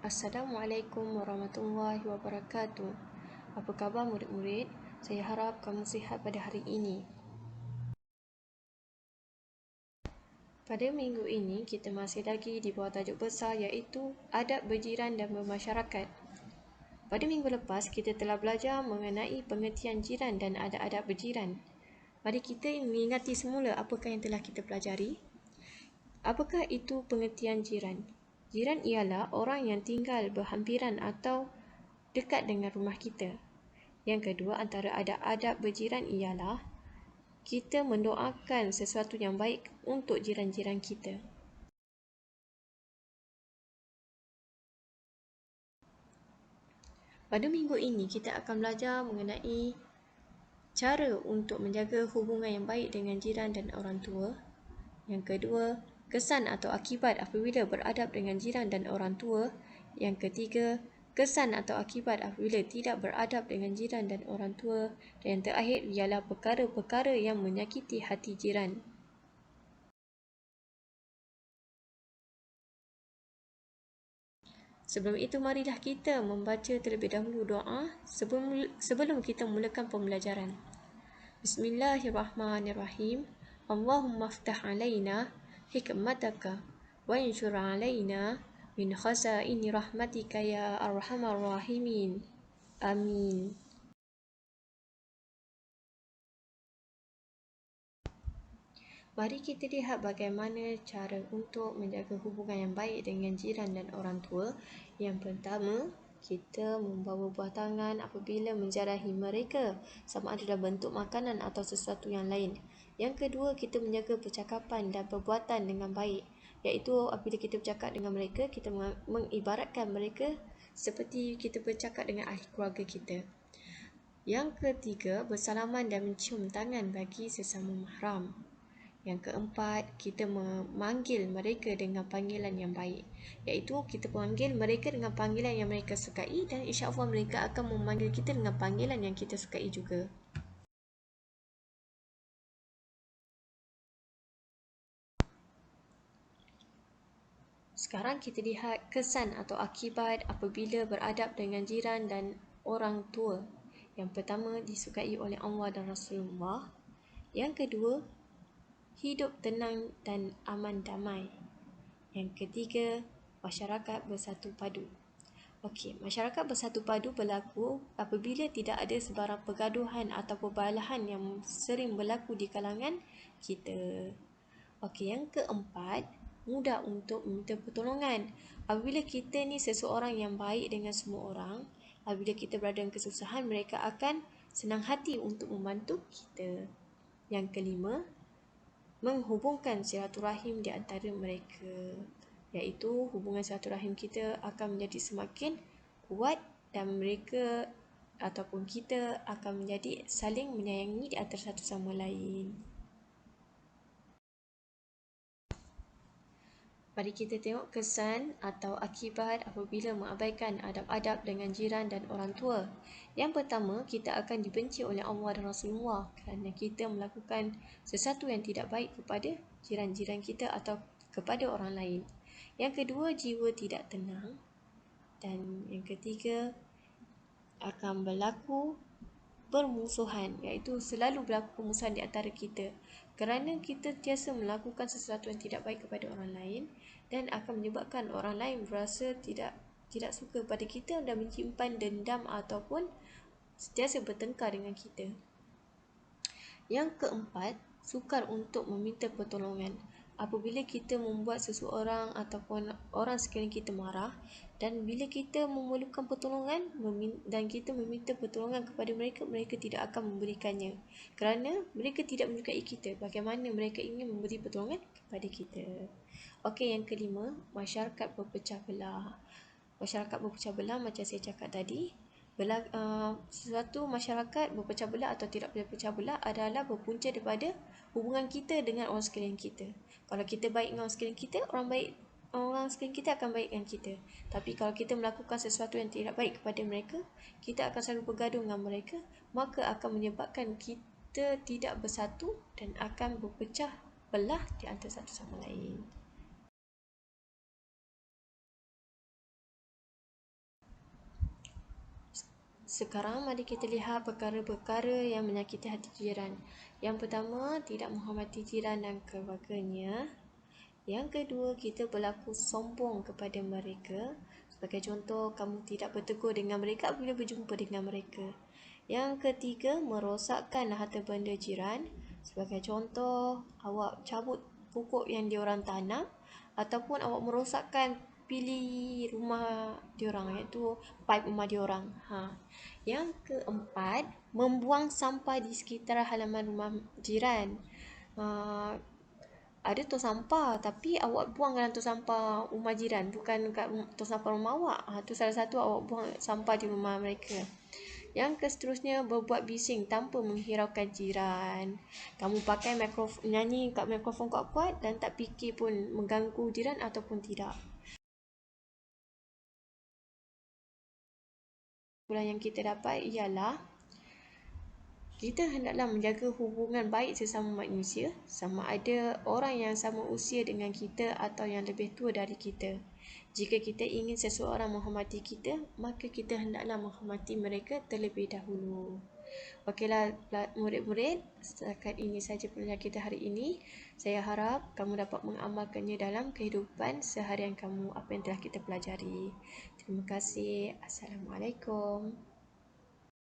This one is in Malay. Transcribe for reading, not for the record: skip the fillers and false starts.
Assalamualaikum warahmatullahi wabarakatuh. Apa khabar murid-murid? Saya harap kamu sihat pada hari ini. Pada minggu ini, kita masih lagi di bawah tajuk besar iaitu adab berjiran dan bermasyarakat. Pada minggu lepas, kita telah belajar mengenai pengertian jiran dan adab-adab berjiran. Mari kita mengingati semula apakah yang telah kita pelajari. Apakah itu pengertian jiran? Jiran ialah orang yang tinggal berhampiran atau dekat dengan rumah kita. Yang kedua, antara adab-adab berjiran ialah kita mendoakan sesuatu yang baik untuk jiran-jiran kita. Pada minggu ini, kita akan belajar mengenai cara untuk menjaga hubungan yang baik dengan jiran dan orang tua. Yang kedua, kesan atau akibat apabila beradab dengan jiran dan orang tua. Yang ketiga, kesan atau akibat apabila tidak beradab dengan jiran dan orang tua. Dan yang terakhir ialah perkara-perkara yang menyakiti hati jiran. Sebelum itu, marilah kita membaca terlebih dahulu doa sebelum kita mulakan pembelajaran. Bismillahirrahmanirrahim. Allahumma aftah alaina hikmataka wa anshur alaina min khazaini rahmatika ya arhamar rahimin. Amin. Mari kita lihat bagaimana cara untuk menjaga hubungan yang baik dengan jiran dan orang tua. Yang pertama, kita membawa buah tangan apabila menjarahi mereka, sama ada dalam bentuk makanan atau sesuatu yang lain. Yang kedua, kita menjaga percakapan dan perbuatan dengan baik, iaitu apabila kita bercakap dengan mereka, kita mengibaratkan mereka seperti kita bercakap dengan ahli keluarga kita. Yang ketiga, bersalaman dan mencium tangan bagi sesama mahram. Yang keempat, kita memanggil mereka dengan panggilan yang baik, iaitu kita panggil mereka dengan panggilan yang mereka sukai, dan insya-Allah mereka akan memanggil kita dengan panggilan yang kita sukai juga. Sekarang kita lihat kesan atau akibat apabila beradab dengan jiran dan orang tua. Yang pertama, disukai oleh Allah dan Rasulullah. Yang kedua, hidup tenang dan aman damai. Yang ketiga, masyarakat bersatu padu. Okey, masyarakat bersatu padu berlaku apabila tidak ada sebarang pergaduhan atau perbalahan yang sering berlaku di kalangan kita. Okey, yang keempat, mudah untuk meminta pertolongan. Apabila kita ni seseorang yang baik dengan semua orang, apabila kita berada dalam kesusahan, mereka akan senang hati untuk membantu kita. Yang kelima, menghubungkan silaturahim di antara mereka, iaitu hubungan silaturahim kita akan menjadi semakin kuat dan mereka ataupun kita akan menjadi saling menyayangi di antara satu sama lain. Mari kita tengok kesan atau akibat apabila mengabaikan adab-adab dengan jiran dan orang tua. Yang pertama, kita akan dibenci oleh Allah dan Rasulullah kerana kita melakukan sesuatu yang tidak baik kepada jiran-jiran kita atau kepada orang lain. Yang kedua, jiwa tidak tenang. Dan yang ketiga, akan berlaku permusuhan, iaitu selalu berlaku permusuhan di antara kita kerana kita tiasa melakukan sesuatu yang tidak baik kepada orang lain, dan akan menyebabkan orang lain berasa tidak suka pada kita dan menyimpan dendam ataupun sentiasa bertengkar dengan kita. Yang keempat, sukar untuk meminta pertolongan. Apabila kita membuat seseorang ataupun orang sekeliling kita marah, dan bila kita memerlukan pertolongan dan kita meminta pertolongan kepada mereka, mereka tidak akan memberikannya kerana mereka tidak menyukai kita. Bagaimana mereka ingin memberi pertolongan kepada kita? Okey, yang kelima, masyarakat berpecah belah. Masyarakat berpecah belah macam saya cakap tadi, sesuatu masyarakat berpecah belah atau tidak berpecah belah adalah berpunca daripada hubungan kita dengan orang sekeliling kita. Kalau kita baik dengan orang sekeliling kita, orang sekeliling kita akan baik dengan kita. Tapi kalau kita melakukan sesuatu yang tidak baik kepada mereka, kita akan selalu bergaduh dengan mereka, maka akan menyebabkan kita tidak bersatu dan akan berpecah belah di antara satu sama lain. Sekarang mari kita lihat perkara-perkara yang menyakiti hati jiran. Yang pertama, tidak menghormati jiran dan keluarganya. Yang kedua, kita berlaku sombong kepada mereka. Sebagai contoh, kamu tidak bertegur dengan mereka bila berjumpa dengan mereka. Yang ketiga, merosakkan harta benda jiran. Sebagai contoh, awak cabut pokok yang diorang tanam ataupun awak merosakkan pilih rumah diorang, iaitu pipe rumah diorang. Yang keempat, membuang sampah di sekitar halaman rumah jiran. Ada tong sampah tapi awak buang dalam tong sampah rumah jiran, bukan kat tong sampah rumah awak. Tu salah satu awak buang sampah di rumah mereka. Yang seterusnya, berbuat bising tanpa menghiraukan jiran. Kamu pakai mikrofon, nyanyi kat mikrofon kuat-kuat dan tak fikir pun mengganggu jiran ataupun tidak. Kesimpulan yang kita dapat ialah kita hendaklah menjaga hubungan baik sesama manusia, sama ada orang yang sama usia dengan kita atau yang lebih tua dari kita. Jika kita ingin seseorang menghormati kita, maka kita hendaklah menghormati mereka terlebih dahulu. Okeylah murid-murid, setakat ini saja pelajaran kita hari ini. Saya harap kamu dapat mengamalkannya dalam kehidupan seharian kamu, apa yang telah kita pelajari. Terima kasih. Assalamualaikum.